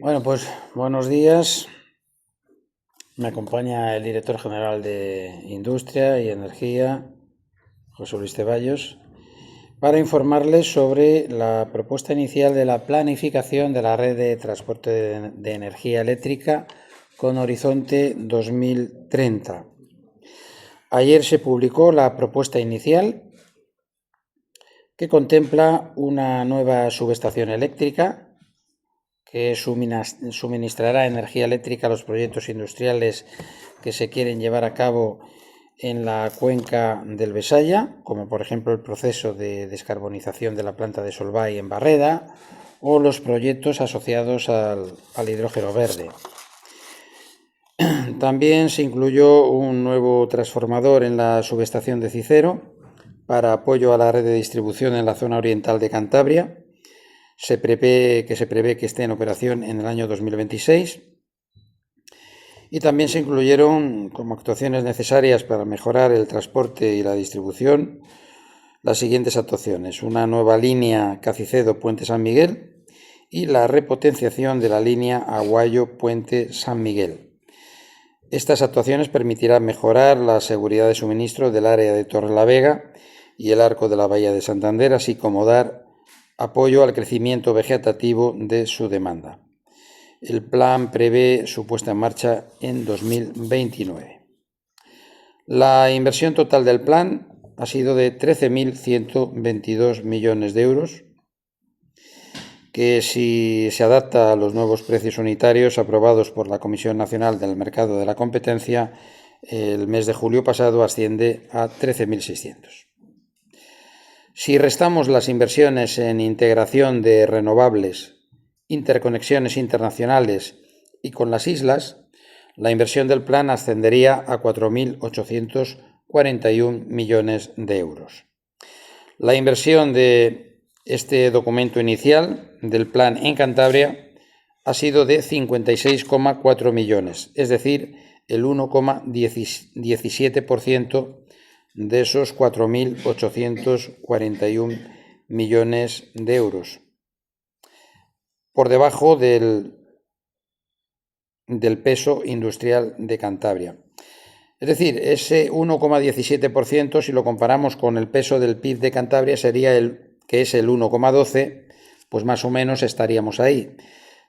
Bueno, pues buenos días. Me acompaña el director general de Industria y Energía, José Luis Ceballos, para informarles sobre la propuesta inicial de la planificación de la red de transporte de energía eléctrica con horizonte 2030. Ayer se publicó la propuesta inicial, que contempla una nueva subestación eléctrica que suministrará energía eléctrica a los proyectos industriales que se quieren llevar a cabo en la cuenca del Besaya, como por ejemplo el proceso de descarbonización de la planta de Solvay en Barreda o los proyectos asociados al hidrógeno verde. También se incluyó un nuevo transformador en la subestación de Cicero para apoyo a la red de distribución en la zona oriental de Cantabria. Se prevé que esté en operación en el año 2026. Y también se incluyeron como actuaciones necesarias para mejorar el transporte y la distribución las siguientes actuaciones: una nueva línea Cacicedo-Puente San Miguel y la repotenciación de la línea Aguayo-Puente San Miguel. Estas actuaciones permitirán mejorar la seguridad de suministro del área de Torrelavega y el arco de la Bahía de Santander, así como dar apoyo al crecimiento vegetativo de su demanda. El plan prevé su puesta en marcha en 2029. La inversión total del plan ha sido de 13.122 millones de euros, que si se adapta a los nuevos precios unitarios aprobados por la Comisión Nacional del Mercado de la Competencia el mes de julio pasado, asciende a 13.600. Si restamos las inversiones en integración de renovables, interconexiones internacionales y con las islas, la inversión del plan ascendería a 4.841 millones de euros. La inversión de este documento inicial del plan en Cantabria ha sido de 56,4 millones, es decir, el 1,17% de esos 4.841 millones de euros, por debajo del peso industrial de Cantabria. Es decir, ese 1,17%, si lo comparamos con el peso del PIB de Cantabria, sería que es el 1,12%, pues más o menos estaríamos ahí.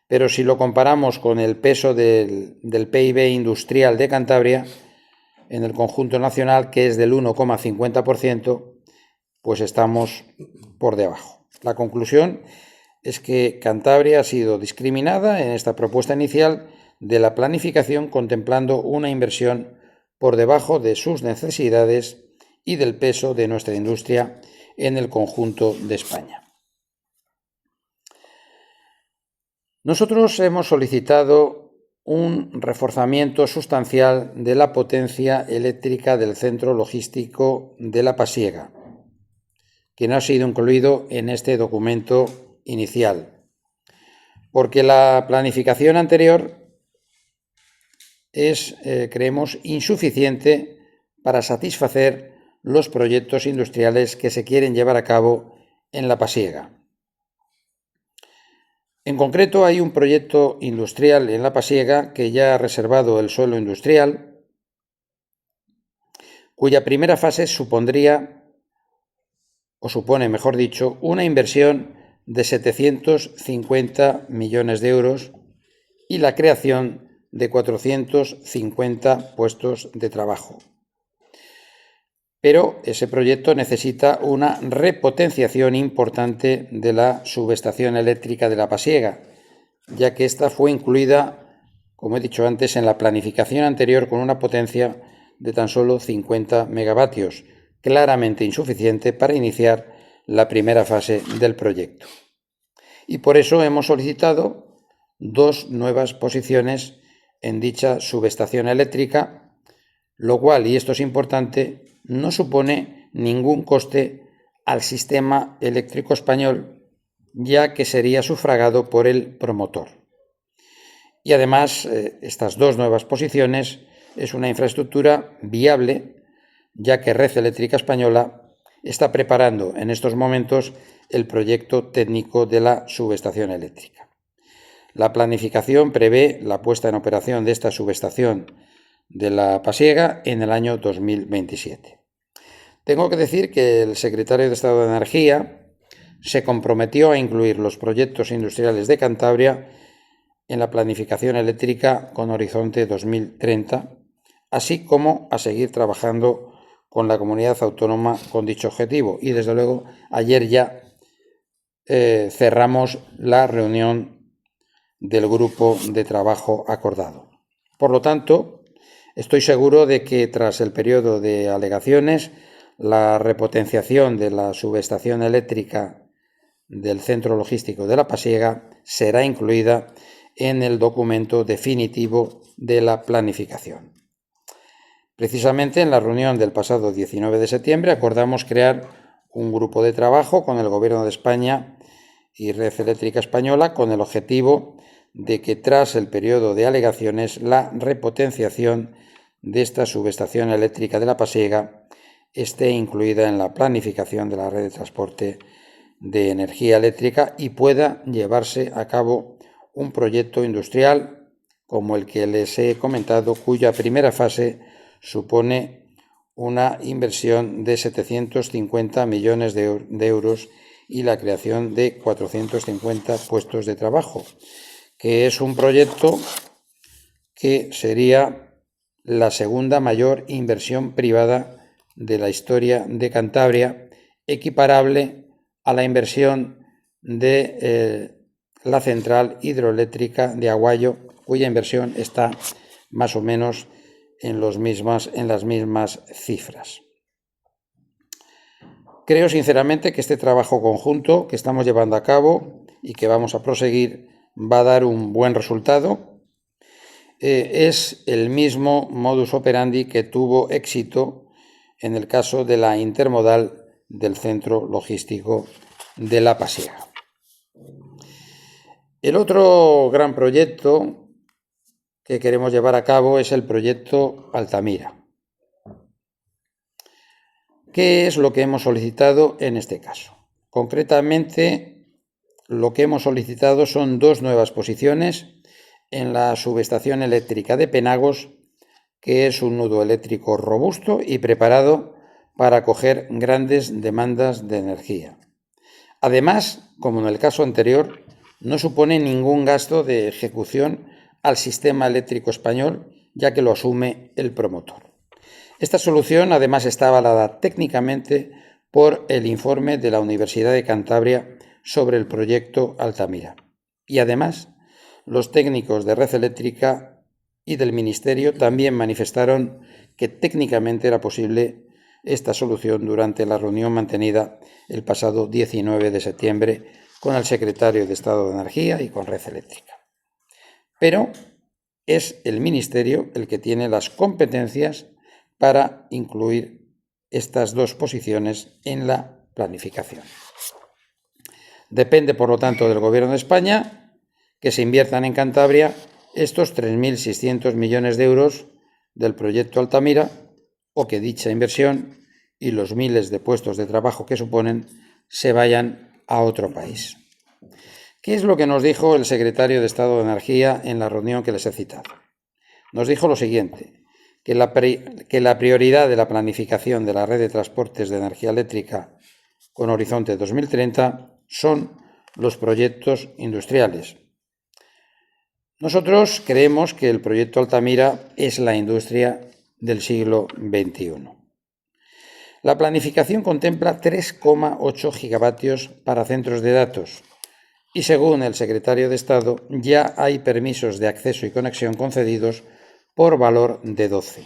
Pero si lo comparamos con el peso del PIB industrial de Cantabria en el conjunto nacional, que es del 1,50%, pues estamos por debajo. La conclusión es que Cantabria ha sido discriminada en esta propuesta inicial de la planificación, contemplando una inversión por debajo de sus necesidades y del peso de nuestra industria en el conjunto de España. Nosotros hemos solicitado un reforzamiento sustancial de la potencia eléctrica del centro logístico de La Pasiega, que no ha sido incluido en este documento inicial, porque la planificación anterior es, creemos, insuficiente para satisfacer los proyectos industriales que se quieren llevar a cabo en La Pasiega. En concreto, hay un proyecto industrial en La Pasiega que ya ha reservado el suelo industrial, cuya primera fase supone, mejor dicho, una inversión de 750 millones de euros y la creación de 450 puestos de trabajo. Pero ese proyecto necesita una repotenciación importante de la subestación eléctrica de La Pasiega, ya que esta fue incluida, como he dicho antes, en la planificación anterior con una potencia de tan solo 50 megavatios, claramente insuficiente para iniciar la primera fase del proyecto. Y por eso hemos solicitado 2 nuevas posiciones en dicha subestación eléctrica, lo cual, y esto es importante, no supone ningún coste al sistema eléctrico español, ya que sería sufragado por el promotor. Y además, estas 2 nuevas posiciones es una infraestructura viable ya que Red Eléctrica Española está preparando en estos momentos el proyecto técnico de la subestación eléctrica. La planificación prevé la puesta en operación de esta subestación de La Pasiega en el año 2027. Tengo que decir que el secretario de Estado de Energía se comprometió a incluir los proyectos industriales de Cantabria en la planificación eléctrica con horizonte 2030, así como a seguir trabajando con la comunidad autónoma con dicho objetivo. Y desde luego ayer ya cerramos la reunión del grupo de trabajo acordado. Por lo tanto, estoy seguro de que tras el periodo de alegaciones, la repotenciación de la subestación eléctrica del centro logístico de La Pasiega será incluida en el documento definitivo de la planificación. Precisamente en la reunión del pasado 19 de septiembre acordamos crear un grupo de trabajo con el Gobierno de España y Red Eléctrica Española con el objetivo de que tras el periodo de alegaciones la repotenciación de esta subestación eléctrica de La Pasiega esté incluida en la planificación de la red de transporte de energía eléctrica y pueda llevarse a cabo un proyecto industrial como el que les he comentado, cuya primera fase supone una inversión de 750 millones de euros y la creación de 450 puestos de trabajo, que es un proyecto que sería la segunda mayor inversión privada de la historia de Cantabria, equiparable a la inversión de la central hidroeléctrica de Aguayo, cuya inversión está más o menos en las mismas cifras. Creo sinceramente que este trabajo conjunto que estamos llevando a cabo y que vamos a proseguir va a dar un buen resultado. Es el mismo modus operandi que tuvo éxito en el caso de la intermodal del centro logístico de La Pasiega. El otro gran proyecto que queremos llevar a cabo es el proyecto Altamira. ¿Qué es lo que hemos solicitado en este caso? Concretamente, lo que hemos solicitado son 2 nuevas posiciones en la subestación eléctrica de Penagos, que es un nudo eléctrico robusto y preparado para acoger grandes demandas de energía. Además, como en el caso anterior, no supone ningún gasto de ejecución al sistema eléctrico español, ya que lo asume el promotor. Esta solución además está avalada técnicamente por el informe de la Universidad de Cantabria sobre el proyecto Altamira. Y además, los técnicos de Red Eléctrica y del Ministerio también manifestaron que técnicamente era posible esta solución durante la reunión mantenida el pasado 19 de septiembre con el secretario de Estado de Energía y con Red Eléctrica. Pero es el Ministerio el que tiene las competencias para incluir estas 2 posiciones en la planificación. Depende, por lo tanto, del Gobierno de España que se inviertan en Cantabria estos 3.600 millones de euros del proyecto Altamira o que dicha inversión y los miles de puestos de trabajo que suponen se vayan a otro país. ¿Qué es lo que nos dijo el secretario de Estado de Energía en la reunión que les he citado? Nos dijo lo siguiente, que la prioridad de la planificación de la red de transportes de energía eléctrica con horizonte 2030 son los proyectos industriales. Nosotros creemos que el proyecto Altamira es la industria del siglo XXI. La planificación contempla 3,8 gigavatios para centros de datos y, según el secretario de Estado, ya hay permisos de acceso y conexión concedidos por valor de 12.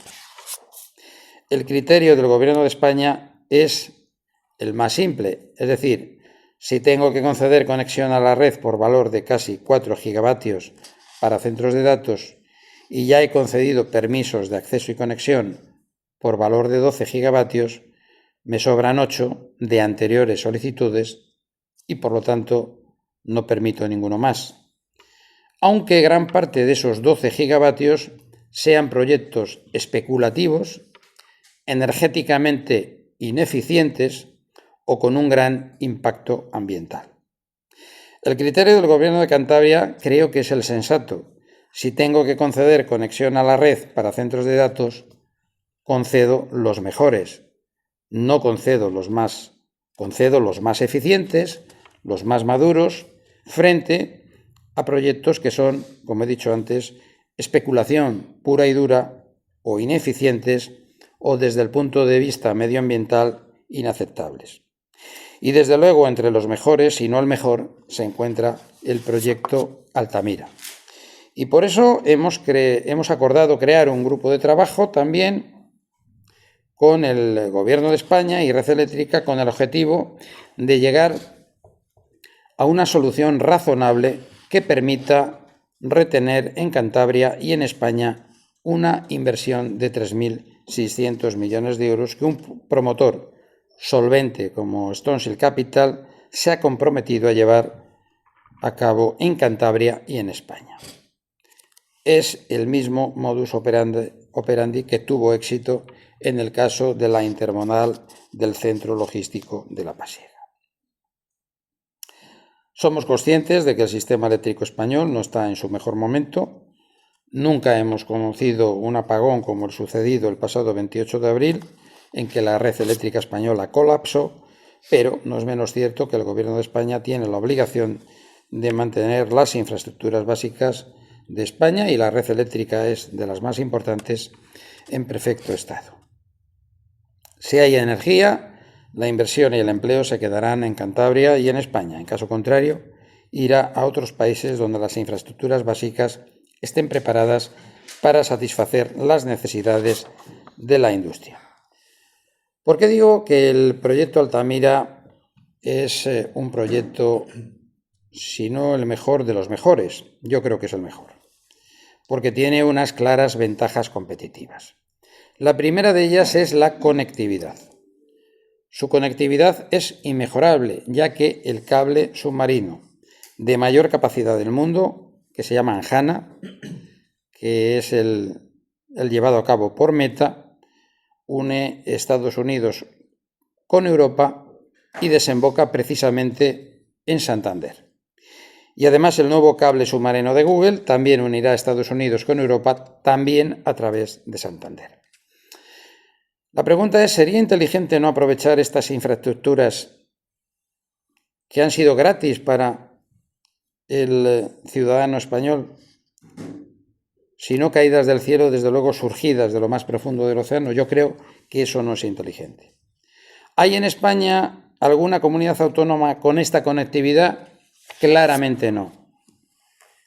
El criterio del Gobierno de España es el más simple, es decir, si tengo que conceder conexión a la red por valor de casi 4 gigavatios para centros de datos y ya he concedido permisos de acceso y conexión por valor de 12 gigavatios, me sobran 8 de anteriores solicitudes y, por lo tanto, no permito ninguno más. Aunque gran parte de esos 12 gigavatios sean proyectos especulativos energéticamente ineficientes o con un gran impacto ambiental. El criterio del Gobierno de Cantabria creo que es el sensato. Si tengo que conceder conexión a la red para centros de datos, concedo los mejores. No concedo los más eficientes, los más maduros, frente a proyectos que son, como he dicho antes, especulación pura y dura o ineficientes o desde el punto de vista medioambiental inaceptables. Y desde luego entre los mejores, si no el mejor, se encuentra el proyecto Altamira. Y por eso hemos acordado crear un grupo de trabajo también con el Gobierno de España y Red Eléctrica con el objetivo de llegar a una solución razonable que permita retener en Cantabria y en España una inversión de 3.600 millones de euros que un promotor solvente como Stoneshill Capital se ha comprometido a llevar a cabo en Cantabria y en España. Es el mismo modus operandi que tuvo éxito en el caso de la intermodal del Centro Logístico de La Pasiega. Somos conscientes de que el sistema eléctrico español no está en su mejor momento. Nunca hemos conocido un apagón como el sucedido el pasado 28 de abril, en que la red eléctrica española colapsó, pero no es menos cierto que el Gobierno de España tiene la obligación de mantener las infraestructuras básicas de España y la red eléctrica es de las más importantes en perfecto estado. Si hay energía, la inversión y el empleo se quedarán en Cantabria y en España. En caso contrario, irá a otros países donde las infraestructuras básicas estén preparadas para satisfacer las necesidades de la industria. ¿Por qué digo que el proyecto Altamira es un proyecto, si no el mejor de los mejores? Yo creo que es el mejor, porque tiene unas claras ventajas competitivas. La primera de ellas es la conectividad. Su conectividad es inmejorable, ya que el cable submarino de mayor capacidad del mundo, que se llama Anjana, que es el llevado a cabo por Meta, une Estados Unidos con Europa y desemboca precisamente en Santander. Y además el nuevo cable submarino de Google también unirá Estados Unidos con Europa, también a través de Santander. La pregunta es, ¿sería inteligente no aprovechar estas infraestructuras que han sido gratis para el ciudadano español, sino caídas del cielo, desde luego surgidas de lo más profundo del océano? Yo creo que eso no es inteligente. ¿Hay en España alguna comunidad autónoma con esta conectividad? Claramente no.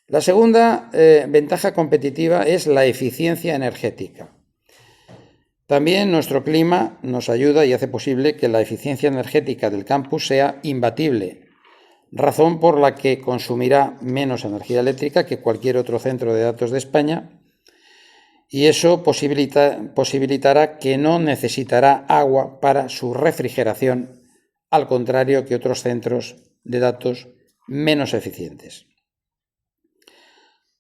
La segunda ventaja competitiva es la eficiencia energética. También nuestro clima nos ayuda y hace posible que la eficiencia energética del campus sea imbatible, razón por la que consumirá menos energía eléctrica que cualquier otro centro de datos de España, y eso posibilitará que no necesitará agua para su refrigeración, al contrario que otros centros de datos menos eficientes.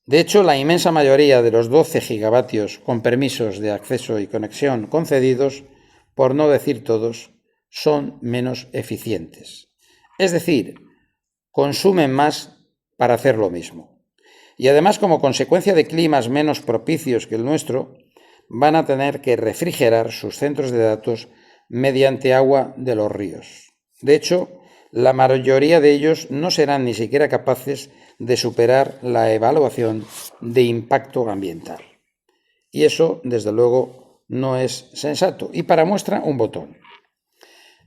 De hecho, la inmensa mayoría de los 12 gigavatios con permisos de acceso y conexión concedidos, por no decir todos, son menos eficientes. Es decir, consumen más para hacer lo mismo. Y además, como consecuencia de climas menos propicios que el nuestro, van a tener que refrigerar sus centros de datos mediante agua de los ríos. De hecho, la mayoría de ellos no serán ni siquiera capaces de superar la evaluación de impacto ambiental. Y eso, desde luego, no es sensato. Y para muestra, un botón.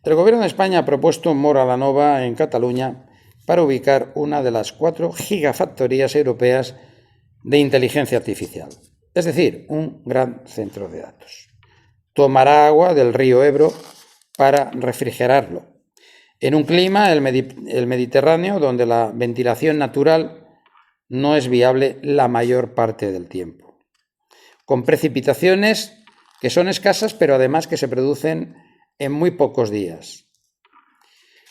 El Gobierno de España ha propuesto Móra la Nova en Cataluña para ubicar una de las 4 gigafactorías europeas de inteligencia artificial, es decir, un gran centro de datos. Tomará agua del río Ebro para refrigerarlo. En un clima, el Mediterráneo, donde la ventilación natural no es viable la mayor parte del tiempo, con precipitaciones que son escasas, pero además que se producen en muy pocos días.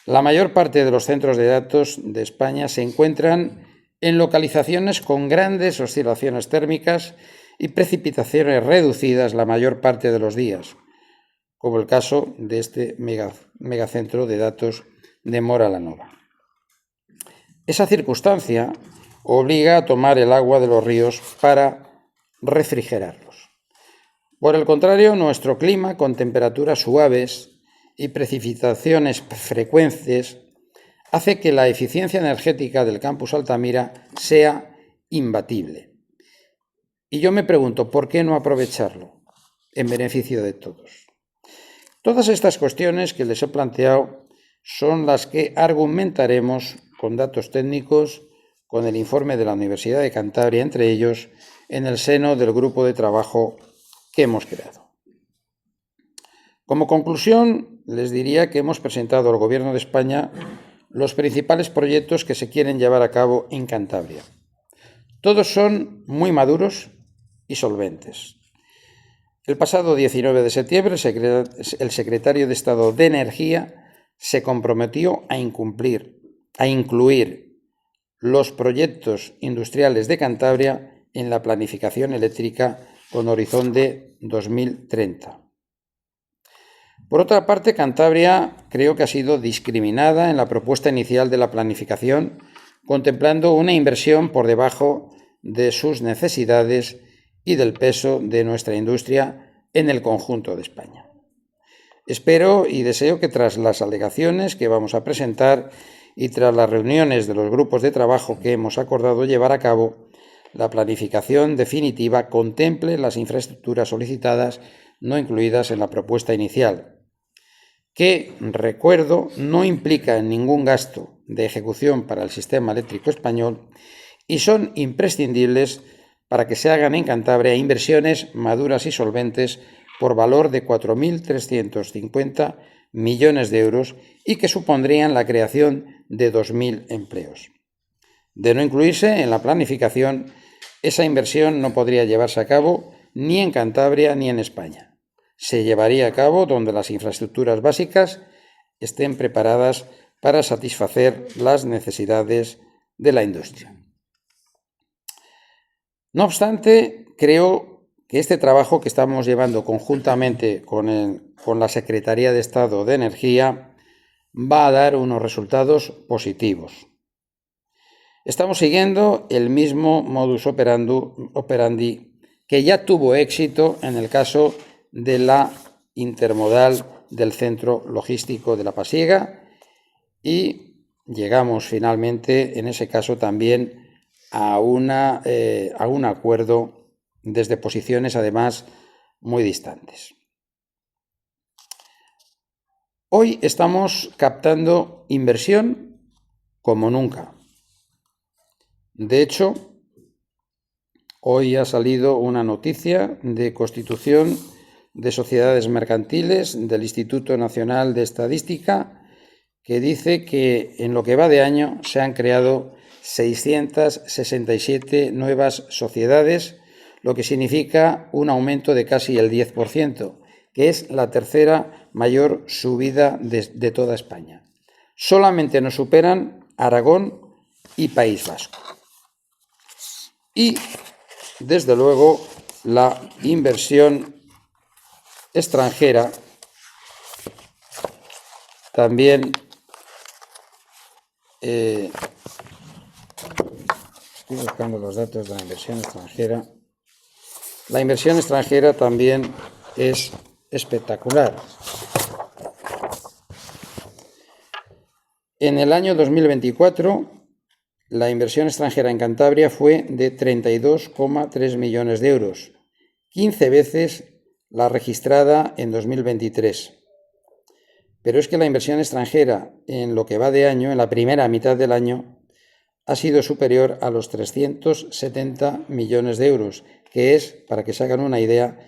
La mayor parte de los centros de datos de España se encuentran en localizaciones con grandes oscilaciones térmicas y precipitaciones reducidas la mayor parte de los días, como el caso de este megacentro de datos de Móra la Nova. Esa circunstancia obliga a tomar el agua de los ríos para refrigerarlos. Por el contrario, nuestro clima, con temperaturas suaves y precipitaciones frecuentes, hace que la eficiencia energética del campus Altamira sea imbatible. Y yo me pregunto, ¿por qué no aprovecharlo en beneficio de todos? Todas estas cuestiones que les he planteado son las que argumentaremos con datos técnicos, con el informe de la Universidad de Cantabria, entre ellos, en el seno del grupo de trabajo que hemos creado. Como conclusión, les diría que hemos presentado al Gobierno de España los principales proyectos que se quieren llevar a cabo en Cantabria. Todos son muy maduros y solventes. El pasado 19 de septiembre, el secretario de Estado de Energía se comprometió a incluir los proyectos industriales de Cantabria en la planificación eléctrica con horizonte 2030. Por otra parte, Cantabria creo que ha sido discriminada en la propuesta inicial de la planificación, contemplando una inversión por debajo de sus necesidades y del peso de nuestra industria en el conjunto de España. Espero y deseo que tras las alegaciones que vamos a presentar y tras las reuniones de los grupos de trabajo que hemos acordado llevar a cabo, la planificación definitiva contemple las infraestructuras solicitadas no incluidas en la propuesta inicial, que, recuerdo, no implica ningún gasto de ejecución para el sistema eléctrico español y son imprescindibles para que se hagan en Cantabria inversiones maduras y solventes por valor de 4.350 millones de euros y que supondrían la creación de 2.000 empleos. De no incluirse en la planificación, esa inversión no podría llevarse a cabo ni en Cantabria ni en España. Se llevaría a cabo donde las infraestructuras básicas estén preparadas para satisfacer las necesidades de la industria. No obstante, creo que este trabajo que estamos llevando conjuntamente con la Secretaría de Estado de Energía va a dar unos resultados positivos. Estamos siguiendo el mismo modus operandi que ya tuvo éxito en el caso de la intermodal del Centro Logístico de La Pasiega y llegamos finalmente en ese caso también a un acuerdo desde posiciones además muy distantes. Hoy estamos captando inversión como nunca. De hecho, hoy ha salido una noticia de constitución de sociedades mercantiles del Instituto Nacional de Estadística que dice que en lo que va de año se han creado 667 nuevas sociedades, lo que significa un aumento de casi el 10%, que es la tercera mayor subida de toda España. Solamente nos superan Aragón y País Vasco. Y, desde luego, la inversión extranjera también estoy buscando los datos de la inversión extranjera. La inversión extranjera también es espectacular. En el año 2024, la inversión extranjera en Cantabria fue de 32,3 millones de euros, 15 veces la registrada en 2023. Pero es que la inversión extranjera en lo que va de año, en la primera mitad del año, ha sido superior a los 370 millones de euros, que es, para que se hagan una idea,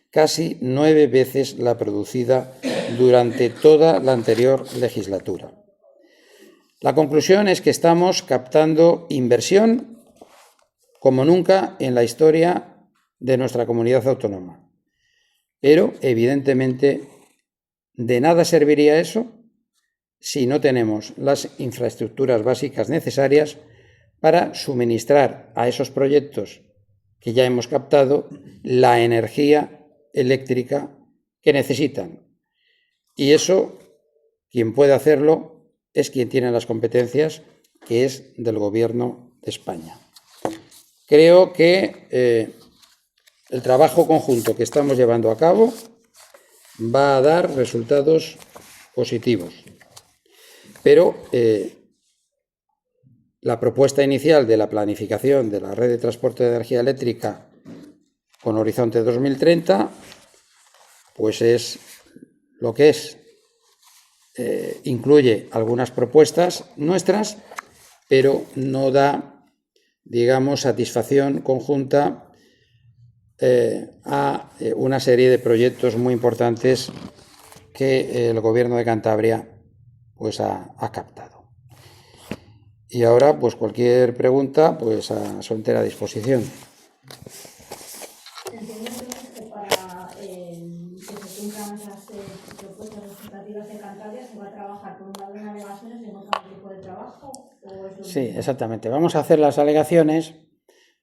casi 9 veces la producida durante toda la anterior legislatura. La conclusión es que estamos captando inversión como nunca en la historia de nuestra comunidad autónoma. Pero, evidentemente, de nada serviría eso si no tenemos las infraestructuras básicas necesarias para suministrar a esos proyectos que ya hemos captado la energía eléctrica que necesitan. Y eso, quien puede hacerlo, es quien tiene las competencias, que es del Gobierno de España. Creo que el trabajo conjunto que estamos llevando a cabo va a dar resultados positivos. Pero la propuesta inicial de la planificación de la red de transporte de energía eléctrica con horizonte 2030, pues es lo que es. Incluye algunas propuestas nuestras, pero no da, digamos, satisfacción conjunta a una serie de proyectos muy importantes que el Gobierno de Cantabria pues ha captado. Y ahora, pues cualquier pregunta, pues a su entera disposición. Entiendo que para que se cumplan esas propuestas legislativas de Cantabria se va a trabajar por un lado en alegaciones y en otro tipo de trabajo. ¿O es lo Sí, mismo? exactamente. Vamos a hacer las alegaciones,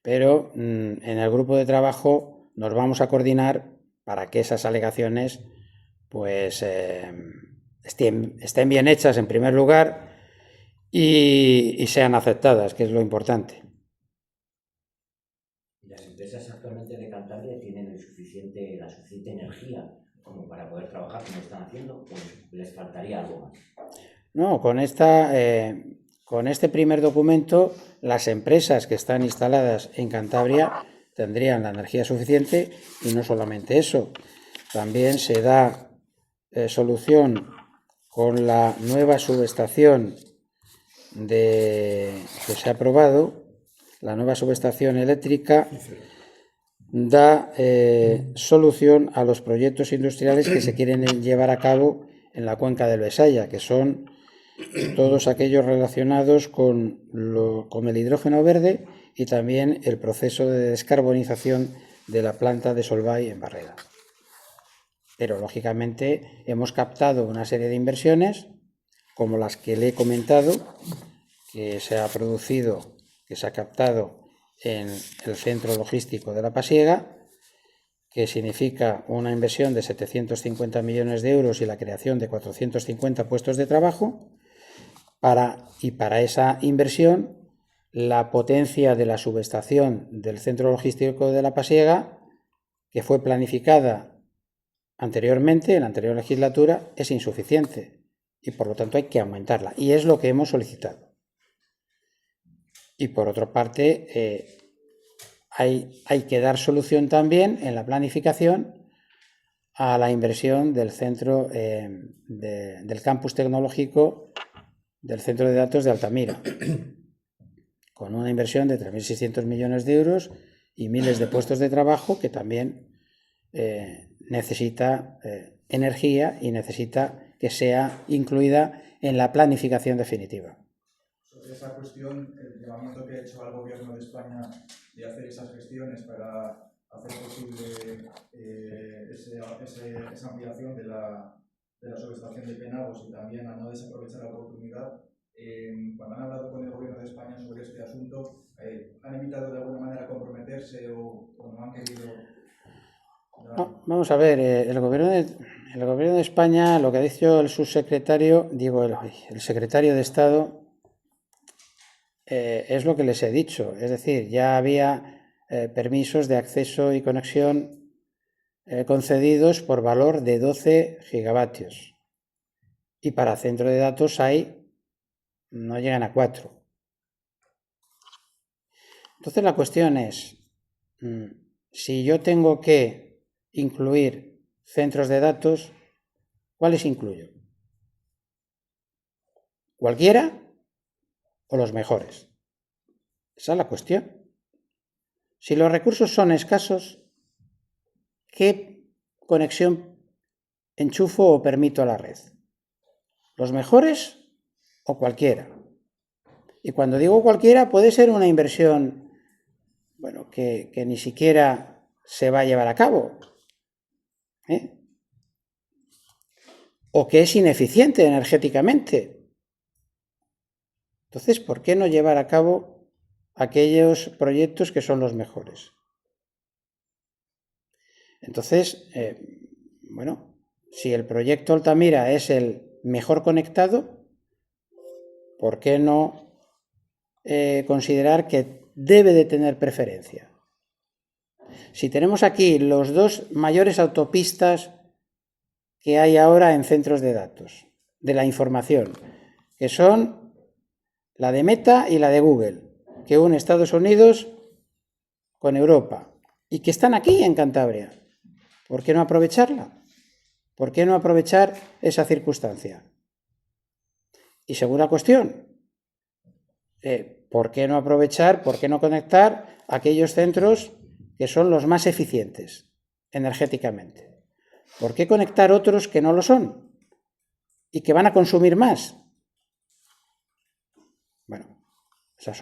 pero en el grupo de trabajo nos vamos a coordinar para que esas alegaciones pues estén bien hechas en primer lugar y sean aceptadas, que es lo importante. Las empresas actualmente de Cantabria tienen la suficiente energía como para poder trabajar como están haciendo, pues les faltaría algo más. No, con este primer documento, las empresas que están instaladas en Cantabria tendrían la energía suficiente y no solamente eso, también se da solución con la nueva subestación que se ha aprobado, la nueva subestación eléctrica da solución a los proyectos industriales que se quieren llevar a cabo en la cuenca del Besaya, que son todos aquellos relacionados con el hidrógeno verde y también el proceso de descarbonización de la planta de Solvay en Barreda. Pero, lógicamente, hemos captado una serie de inversiones, como las que le he comentado, que se ha captado en el centro logístico de La Pasiega, que significa una inversión de 750 millones de euros y la creación de 450 puestos de trabajo. Para esa inversión, la potencia de la subestación del centro logístico de La Pasiega, que fue planificada anteriormente, en la anterior legislatura, es insuficiente y por lo tanto hay que aumentarla, y es lo que hemos solicitado. Y por otra parte, hay que dar solución también en la planificación a la inversión del centro del campus tecnológico del centro de datos de Altamira, con una inversión de 3.600 millones de euros y miles de puestos de trabajo, que también necesita energía y necesita que sea incluida en la planificación definitiva. Sobre esa cuestión, el llamamiento que ha hecho al Gobierno de España de hacer esas gestiones para hacer posible esa ampliación de la subestación de Penagos y también a no desaprovechar la oportunidad, cuando han hablado con el Gobierno de España sobre este asunto, ¿han evitado de alguna manera comprometerse o no han querido? No, vamos a ver, el gobierno de España, lo que ha dicho el subsecretario, el secretario de Estado, es lo que les he dicho. Es decir, ya había permisos de acceso y conexión concedidos por valor de 12 gigavatios. Y para centro de datos no llegan a 4. Entonces la cuestión es, si yo tengo que incluir centros de datos, ¿cuáles incluyo? ¿Cualquiera o los mejores? Esa es la cuestión. Si los recursos son escasos, ¿qué conexión enchufo o permito a la red? ¿Los mejores o cualquiera? Y cuando digo cualquiera, puede ser una inversión que ni siquiera se va a llevar a cabo, o que es ineficiente energéticamente. Entonces, ¿por qué no llevar a cabo aquellos proyectos que son los mejores? Entonces, si el proyecto Altamira es el mejor conectado, ¿por qué no considerar que debe de tener preferencia? Si tenemos aquí los dos mayores autopistas que hay ahora en centros de datos, de la información, que son la de Meta y la de Google, que une Estados Unidos con Europa, y que están aquí en Cantabria, ¿por qué no aprovecharla? ¿Por qué no aprovechar esa circunstancia? Y segunda cuestión, ¿por qué no aprovechar, por qué no conectar aquellos centros que son los más eficientes energéticamente? ¿Por qué conectar otros que no lo son y que van a consumir más? Bueno, esas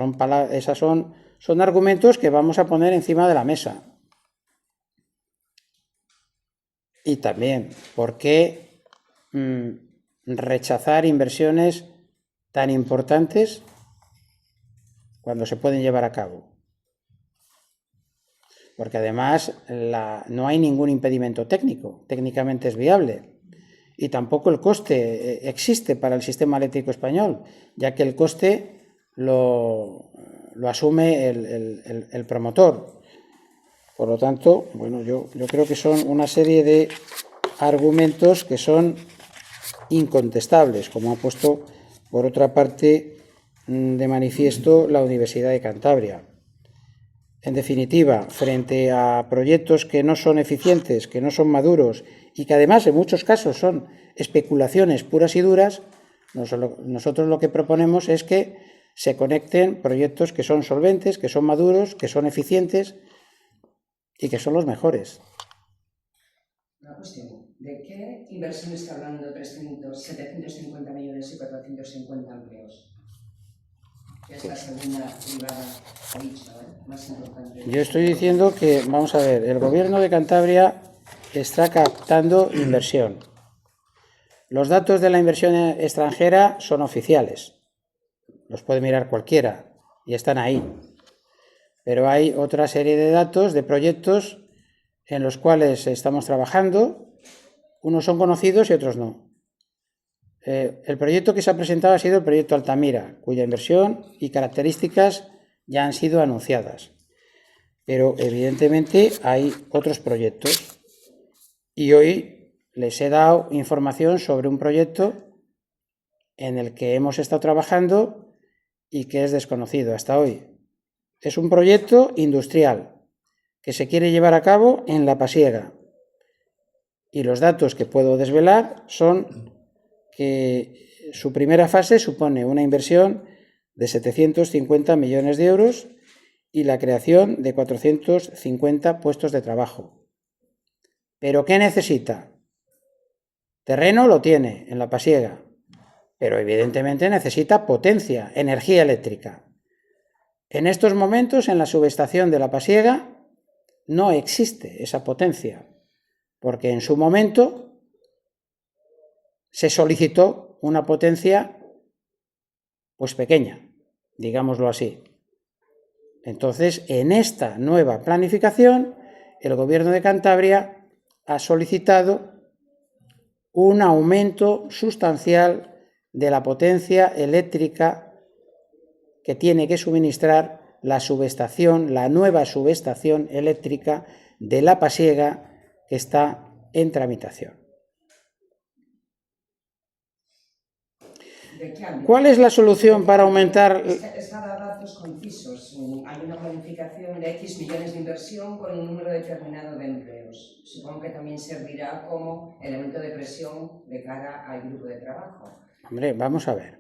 son argumentos que vamos a poner encima de la mesa. Y también, ¿por qué rechazar inversiones tan importantes cuando se pueden llevar a cabo? Porque además no hay ningún impedimento técnico, técnicamente es viable. Y tampoco el coste existe para el sistema eléctrico español, ya que el coste lo asume el promotor. Por lo tanto, bueno, yo creo que son una serie de argumentos que son incontestables, como ha puesto, por otra parte, de manifiesto la Universidad de Cantabria. En definitiva, frente a proyectos que no son eficientes, que no son maduros y que además en muchos casos son especulaciones puras y duras, nosotros lo que proponemos es que se conecten proyectos que son solventes, que son maduros, que son eficientes y que son los mejores. Una cuestión, ¿de qué inversión está hablando? 750 millones y 450 empleos. Es la segunda privada, ha dicho, más importante. Yo estoy diciendo que, vamos a ver, el gobierno de Cantabria está captando inversión. Los datos de la inversión extranjera son oficiales, los puede mirar cualquiera y están ahí. Pero hay otra serie de datos, de proyectos en los cuales estamos trabajando, unos son conocidos y otros no. El proyecto que se ha presentado ha sido el proyecto Altamira, cuya inversión y características ya han sido anunciadas. Pero evidentemente hay otros proyectos y hoy les he dado información sobre un proyecto en el que hemos estado trabajando y que es desconocido hasta hoy. Es un proyecto industrial que se quiere llevar a cabo en La Pasiega y los datos que puedo desvelar son que su primera fase supone una inversión de 750 millones de euros y la creación de 450 puestos de trabajo. ¿Pero qué necesita? Terreno lo tiene en La Pasiega, pero evidentemente necesita potencia, energía eléctrica. En estos momentos en la subestación de La Pasiega no existe esa potencia, porque en su momento se solicitó una potencia pues pequeña, digámoslo así. Entonces, en esta nueva planificación, el Gobierno de Cantabria ha solicitado un aumento sustancial de la potencia eléctrica que tiene que suministrar la subestación, la nueva subestación eléctrica de La Pasiega, que está en tramitación. ¿Cuál es la solución para aumentar? Es para datos concisos. Hay una planificación de X millones de inversión con un número determinado de empleos. Supongo que también servirá como elemento de presión de cara al grupo de trabajo. Hombre, vamos a ver.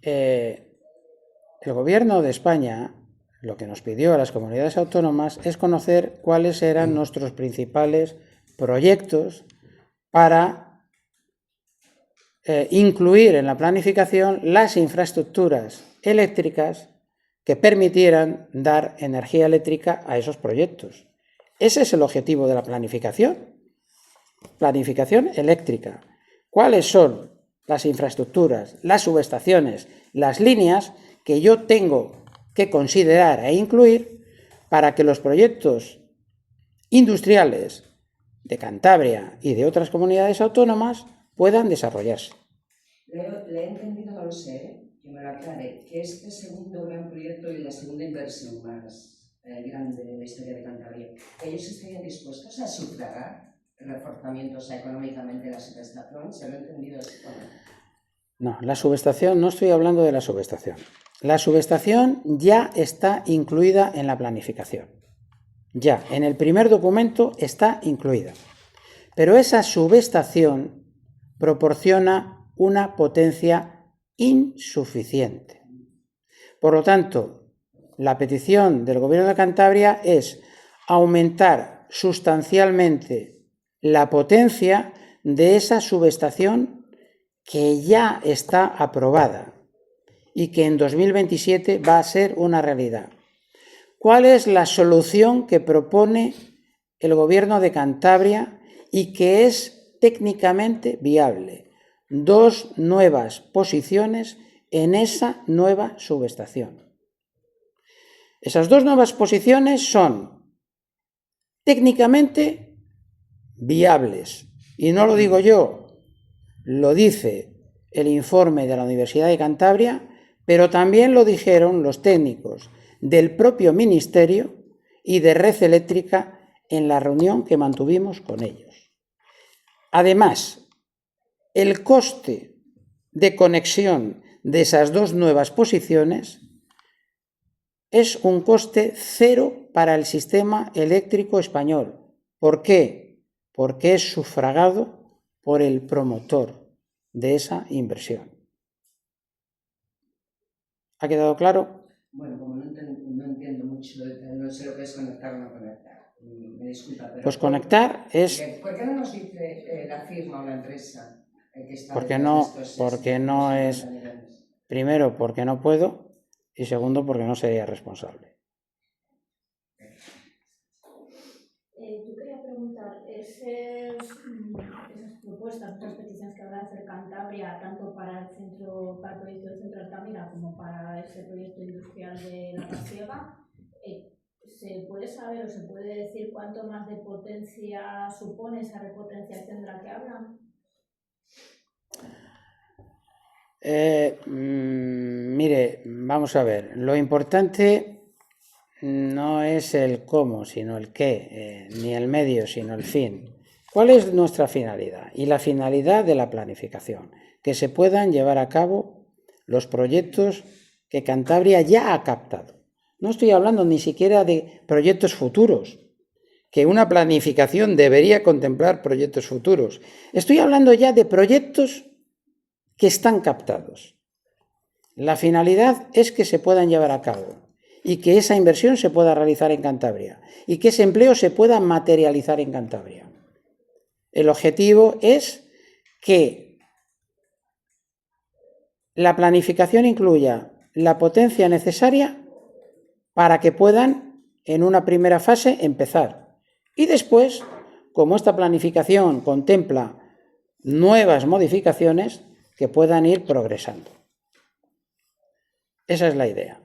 El Gobierno de España lo que nos pidió a las comunidades autónomas es conocer cuáles eran nuestros principales proyectos para incluir en la planificación las infraestructuras eléctricas que permitieran dar energía eléctrica a esos proyectos. Ese es el objetivo de la planificación. Planificación eléctrica. ¿Cuáles son las infraestructuras, las subestaciones, las líneas que yo tengo que considerar e incluir para que los proyectos industriales de Cantabria y de otras comunidades autónomas puedan desarrollarse. Le he entendido, no lo sé, que me lo aclare, que este segundo gran proyecto y la segunda inversión más grande de la historia de Cantabria, ¿ellos estarían dispuestos a sufragar el reforzamiento económicamente de la subestación? ¿Se lo he entendido así? No, la subestación, no estoy hablando de la subestación. La subestación ya está incluida en la planificación. Ya, en el primer documento está incluida. Pero esa subestación proporciona una potencia insuficiente. Por lo tanto, la petición del Gobierno de Cantabria es aumentar sustancialmente la potencia de esa subestación que ya está aprobada y que en 2027 va a ser una realidad. ¿Cuál es la solución que propone el Gobierno de Cantabria y que es técnicamente viable? 2 nuevas posiciones en esa nueva subestación. Esas 2 nuevas posiciones son técnicamente viables. Y no lo digo yo, lo dice el informe de la Universidad de Cantabria, pero también lo dijeron los técnicos del propio Ministerio y de Red Eléctrica en la reunión que mantuvimos con ellos. Además, el coste de conexión de esas 2 nuevas posiciones es un coste cero para el sistema eléctrico español. ¿Por qué? Porque es sufragado por el promotor de esa inversión. ¿Ha quedado claro? Bueno, como no entiendo mucho, no sé lo que es conectar o no conectar. Me disculpa, pero... Pues conectar es... ¿Por qué no nos dice la firma o la empresa que está Porque no es... Primero, porque no puedo, y segundo, porque no sería responsable. Yo quería preguntar, esas propuestas, esas peticiones que va a hacer Cantabria, tanto para el proyecto del centro de Altamira como para ese proyecto industrial de La Pasiega, ¿se puede saber o se puede decir cuánto más de potencia supone esa repotenciación de la que hablan? Mire, vamos a ver, lo importante no es el cómo, sino el qué, ni el medio, sino el fin. ¿Cuál es nuestra finalidad? Y la finalidad de la planificación, que se puedan llevar a cabo los proyectos que Cantabria ya ha captado. No estoy hablando ni siquiera de proyectos futuros, que una planificación debería contemplar proyectos futuros. Estoy hablando ya de proyectos que están captados. La finalidad es que se puedan llevar a cabo y que esa inversión se pueda realizar en Cantabria y que ese empleo se pueda materializar en Cantabria. El objetivo es que la planificación incluya la potencia necesaria para que puedan, en una primera fase, empezar. Y después, como esta planificación contempla nuevas modificaciones, que puedan ir progresando. Esa es la idea.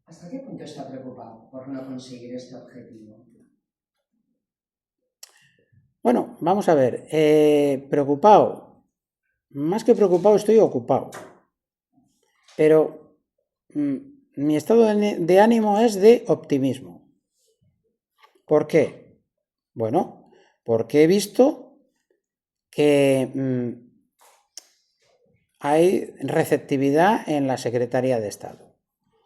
¿Hasta qué punto está preocupado por no conseguir este objetivo? Bueno, vamos a ver. Preocupado. Más que preocupado, estoy ocupado. Pero mi estado de ánimo es de optimismo. ¿Por qué? Bueno, porque he visto que hay receptividad en la Secretaría de Estado.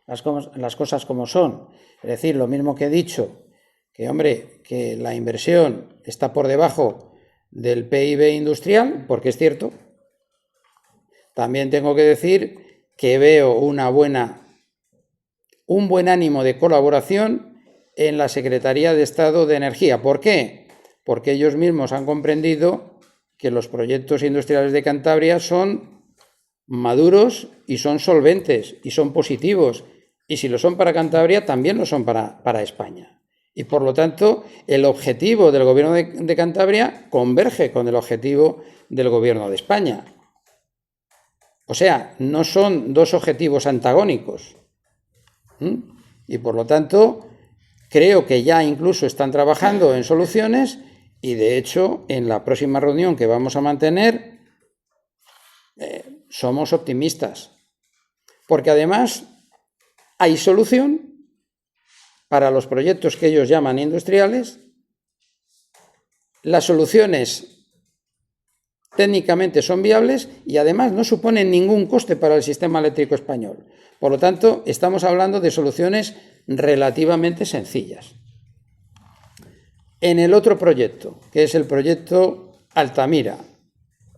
Las cosas como son. Es decir, lo mismo que he dicho, que hombre, que la inversión está por debajo del PIB industrial, porque es cierto. También tengo que decir que veo un buen ánimo de colaboración en la Secretaría de Estado de Energía. ¿Por qué? Porque ellos mismos han comprendido que los proyectos industriales de Cantabria son maduros y son solventes y son positivos. Y si lo son para Cantabria, también lo son para España. Y por lo tanto, el objetivo del Gobierno de Cantabria converge con el objetivo del Gobierno de España. O sea, no son 2 objetivos antagónicos. Y por lo tanto, Creo que ya incluso están trabajando en soluciones y, de hecho, en la próxima reunión que vamos a mantener, somos optimistas. Porque además hay solución para los proyectos que ellos llaman industriales. Las soluciones técnicamente son viables y además no suponen ningún coste para el sistema eléctrico español. Por lo tanto, estamos hablando de soluciones relativamente sencillas. En el otro proyecto, que es el proyecto Altamira,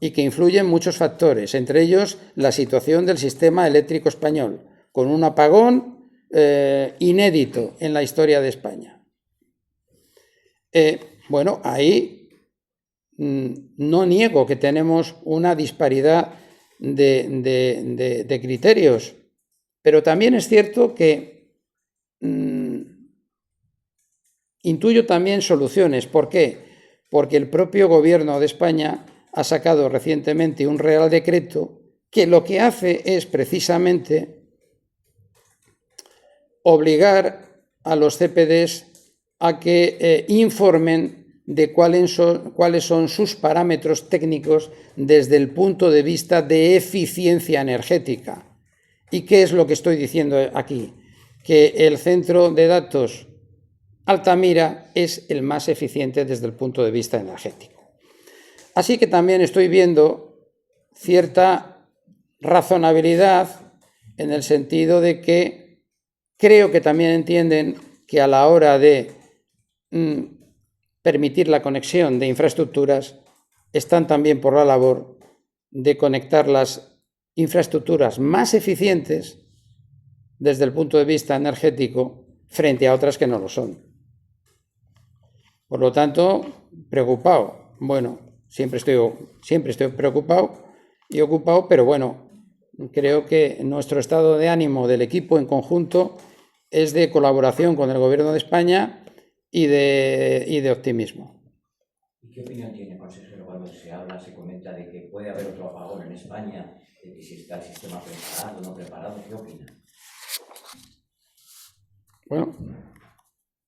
y que influyen muchos factores, entre ellos la situación del sistema eléctrico español, con un apagón inédito en la historia de España. Bueno, ahí no niego que tenemos una disparidad de criterios, pero también es cierto que intuyo también soluciones. ¿Por qué? Porque el propio Gobierno de España ha sacado recientemente un Real Decreto que lo que hace es precisamente obligar a los CPDs a que informen de cuáles son sus parámetros técnicos desde el punto de vista de eficiencia energética. ¿Y qué es lo que estoy diciendo aquí? Que el centro de datos Altamira es el más eficiente desde el punto de vista energético. Así que también estoy viendo cierta razonabilidad en el sentido de que creo que también entienden que a la hora de permitir la conexión de infraestructuras están también por la labor de conectar las infraestructuras más eficientes desde el punto de vista energético frente a otras que no lo son. Por lo tanto, preocupado. Bueno, siempre estoy preocupado y ocupado, pero bueno, creo que nuestro estado de ánimo del equipo en conjunto es de colaboración con el Gobierno de España y de optimismo. ¿Y qué opinión tiene, consejero, cuando se comenta de que puede haber otro apagón en España, de que si está el sistema preparado o no preparado? ¿Qué opina? Bueno,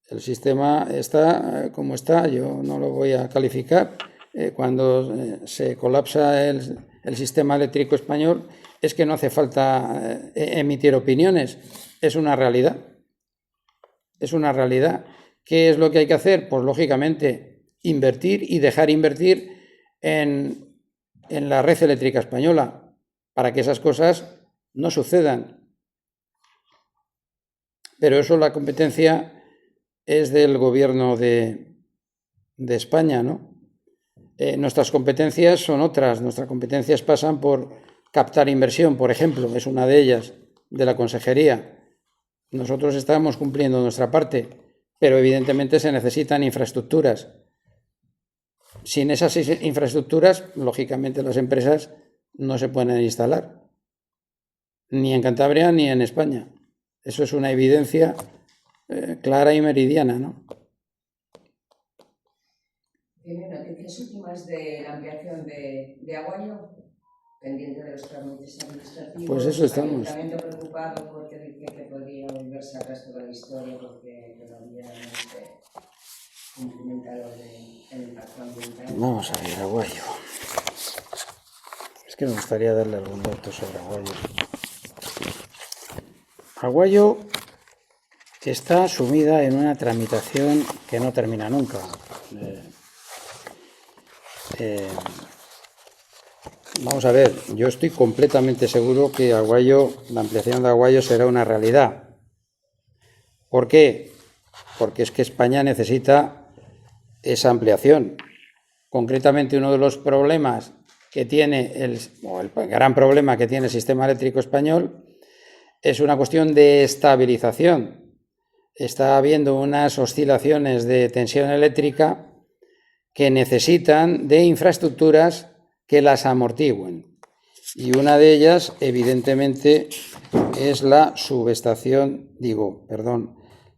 el sistema está como está, yo no lo voy a calificar. Cuando se colapsa el sistema eléctrico español es que no hace falta emitir opiniones, es una realidad. Es una realidad. ¿Qué es lo que hay que hacer? Pues lógicamente invertir y dejar invertir en la red eléctrica española para que esas cosas no sucedan. Pero eso, la competencia es del Gobierno de España, ¿no? Nuestras competencias son otras. Nuestras competencias pasan por captar inversión, por ejemplo, es una de ellas, de la Consejería. Nosotros estamos cumpliendo nuestra parte, pero evidentemente se necesitan infraestructuras. Sin esas infraestructuras, lógicamente las empresas no se pueden instalar, ni en Cantabria ni en España. Eso es una evidencia clara y meridiana, ¿no? ¿Tiene noticias últimas de la ampliación de Aguayo, pendiente de los trámites administrativos? Pues eso estamos. También preocupado porque dice que podría volverse al resto de la historia porque todavía no se cumplimentado el impacto ambiental. Vamos a ver, Aguayo. Es que me gustaría darle algún dato sobre Aguayo. Aguayo está sumida en una tramitación que no termina nunca. Vamos a ver, yo estoy completamente seguro que Aguayo, la ampliación de Aguayo será una realidad. ¿Por qué? Porque es que España necesita esa ampliación. Concretamente, uno de los problemas que tiene el gran problema que tiene el sistema eléctrico español es una cuestión de estabilización. Está habiendo unas oscilaciones de tensión eléctrica que necesitan de infraestructuras que las amortigüen. Y una de ellas, evidentemente, es la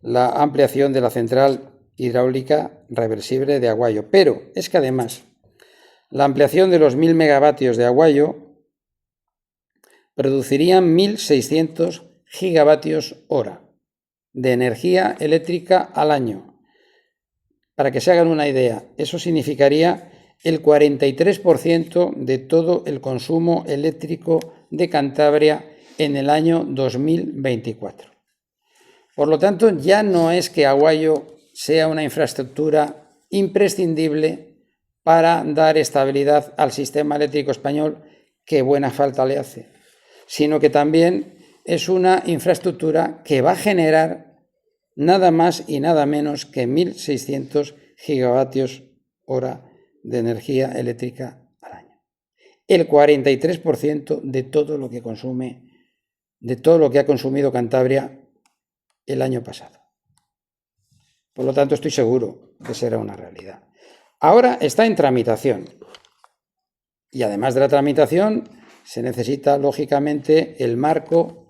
la ampliación de la central hidráulica reversible de Aguayo. Pero es que además, la ampliación de los 1.000 megavatios de Aguayo produciría 1.600 gigavatios hora. de energía eléctrica al año. Para que se hagan una idea, eso significaría el 43% de todo el consumo eléctrico de Cantabria en el año 2024. Por lo tanto, ya no es que Aguayo sea una infraestructura imprescindible para dar estabilidad al sistema eléctrico español, que buena falta le hace, sino que también es una infraestructura que va a generar nada más y nada menos que 1.600 gigavatios hora de energía eléctrica al año. El 43% de todo lo que consume, de todo lo que ha consumido Cantabria el año pasado. Por lo tanto, estoy seguro que será una realidad. Ahora está en tramitación. Y además de la tramitación, se necesita, lógicamente, el marco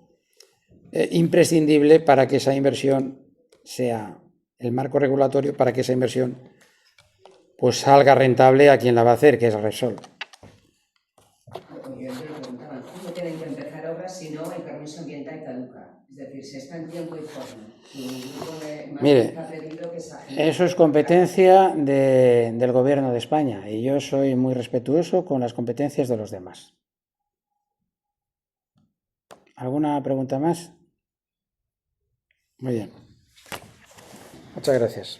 imprescindible para que esa inversión sea, el marco regulatorio para que esa inversión pues salga rentable a quien la va a hacer, que es Repsol. Yo le preguntaba, ¿cómo tienen que empezar obras si no el permiso ambiental caduca? Es decir, se está en tiempo y forma. Mire, eso es competencia del Gobierno de España y yo soy muy respetuoso con las competencias de los demás. ¿Alguna pregunta más? Muy bien. Muchas gracias.